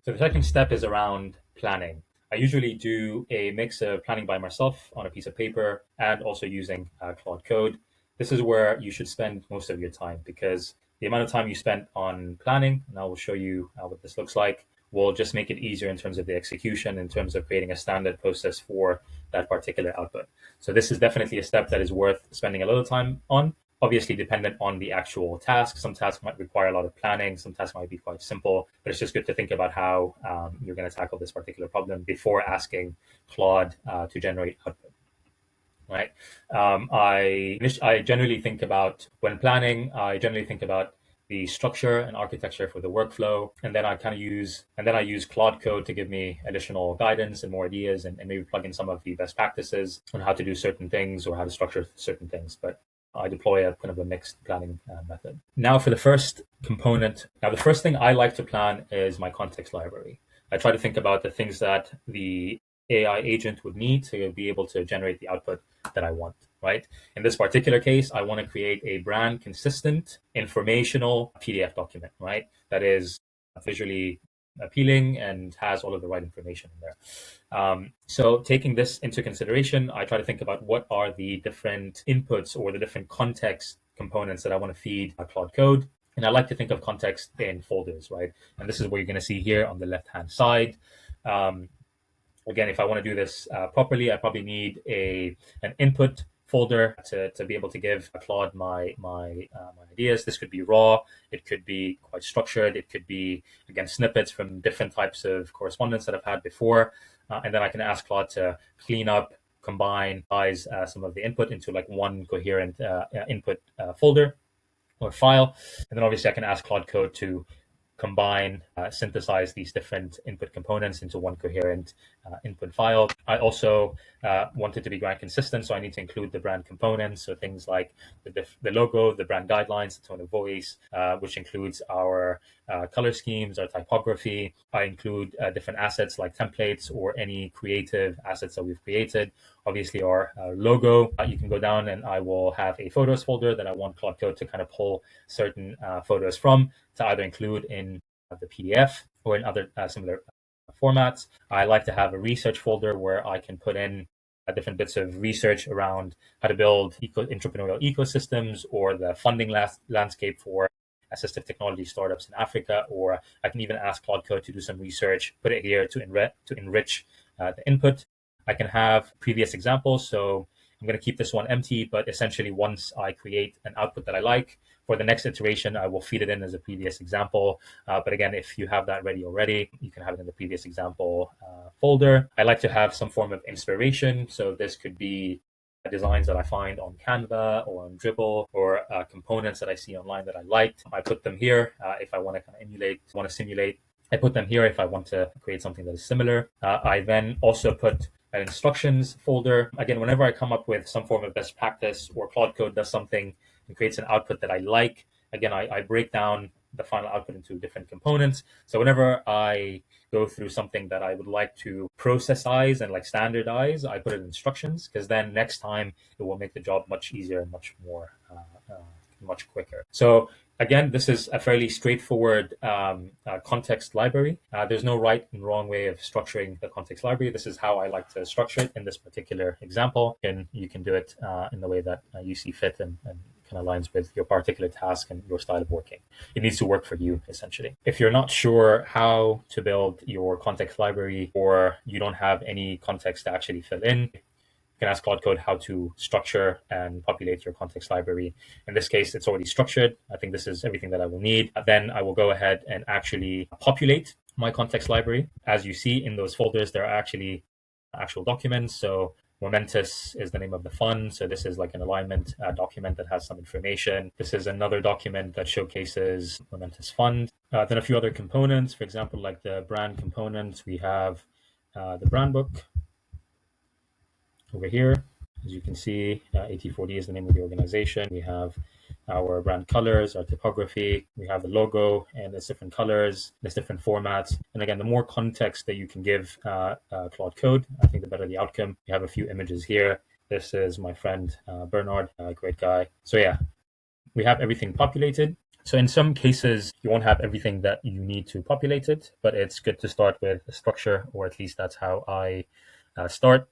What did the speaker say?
So the second step is around planning. I usually do a mix of planning by myself on a piece of paper and also using Claude Code. This is where you should spend most of your time because the amount of time you spend on planning, and I will show you what this looks like, will just make it easier in terms of the execution, in terms of creating a standard process for that particular output. So this is definitely a step that is worth spending a little time on. Obviously dependent on the actual task. Some tasks might require a lot of planning. Some tasks might be quite simple, but it's just good to think about how you're going to tackle this particular problem before asking Claude to generate output. Right. I generally think about when planning. I generally think about the structure and architecture for the workflow, and then I use Claude Code to give me additional guidance and more ideas, and maybe plug in some of the best practices on how to do certain things or how to structure certain things. But I deploy a kind of a mixed planning method. Now for the first component. Now the first thing I like to plan is my context library. I try to think about the things that the AI agent would need to be able to generate the output that I want, right? In this particular case, I want to create a brand consistent informational PDF document, right? That is visually appealing and has all of the right information in there. So taking this into consideration, I try to think about what are the different inputs or the different context components that I want to feed a Claude Code. And I like to think of context in folders, right? And this is what you're going to see here on the left-hand side. Again, if I want to do this properly, I probably need an input folder to be able to give Claude my ideas. This could be raw, it could be quite structured, it could be, again, snippets from different types of correspondence that I've had before. And then I can ask Claude to clean up, combine, size some of the input into like one coherent input folder or file. And then obviously I can ask Claude Code to combine, synthesize these different input components into one coherent input file. I also want it to be brand consistent, so I need to include the brand components, so things like the logo, the brand guidelines, the tone of voice, which includes our color schemes, our typography. I include different assets like templates or any creative assets that we've created. Obviously, our logo, you can go down and I will have a photos folder that I want Claude Code to kind of pull certain photos from to either include in the PDF or in other similar formats. I like to have a research folder where I can put in different bits of research around how to build entrepreneurial ecosystems or the funding landscape for assistive technology startups in Africa. Or I can even ask Claude Code to do some research, put it here to enrich the input. I can have previous examples. So I'm going to keep this one empty, but essentially once I create an output that I like, for the next iteration, I will feed it in as a previous example. But again, if you have that ready already, you can have it in the previous example folder. I like to have some form of inspiration. So this could be designs that I find on Canva or on Dribble, or components that I see online that I liked. I put them here if I want to kind of simulate. I put them here if I want to create something that is similar. I then also put an instructions folder. Again, whenever I come up with some form of best practice or Claude Code does something and creates an output that I like, again, I break down the final output into different components. So whenever I go through something that I would like to processize and like standardize, I put it in instructions, because then next time it will make the job much easier and much more, much quicker. So again, this is a fairly straightforward context library. There's no right and wrong way of structuring the context library. This is how I like to structure it in this particular example. And you can do it in the way that you see fit and kind of aligns with your particular task and your style of working. It needs to work for you, essentially. If you're not sure how to build your context library, or you don't have any context to actually fill in, you can ask Claude Code how to structure and populate your context library. In this case, it's already structured. I think this is everything that I will need. Then I will go ahead and actually populate my context library. As you see in those folders, there are actually actual documents. So Momentous is the name of the fund. So this is like an alignment document that has some information. This is another document that showcases Momentous Fund. Then a few other components, for example, like the brand components, we have the brand book over here. As you can see, AT4D is the name of the organization. We have our brand colors, our typography. We have the logo, and there's different colors, there's different formats. And again, the more context that you can give Claude Code, I think the better the outcome. You have a few images here. This is my friend Bernard, a great guy. So yeah, we have everything populated. So in some cases, you won't have everything that you need to populate it, but it's good to start with a structure, or at least that's how I start.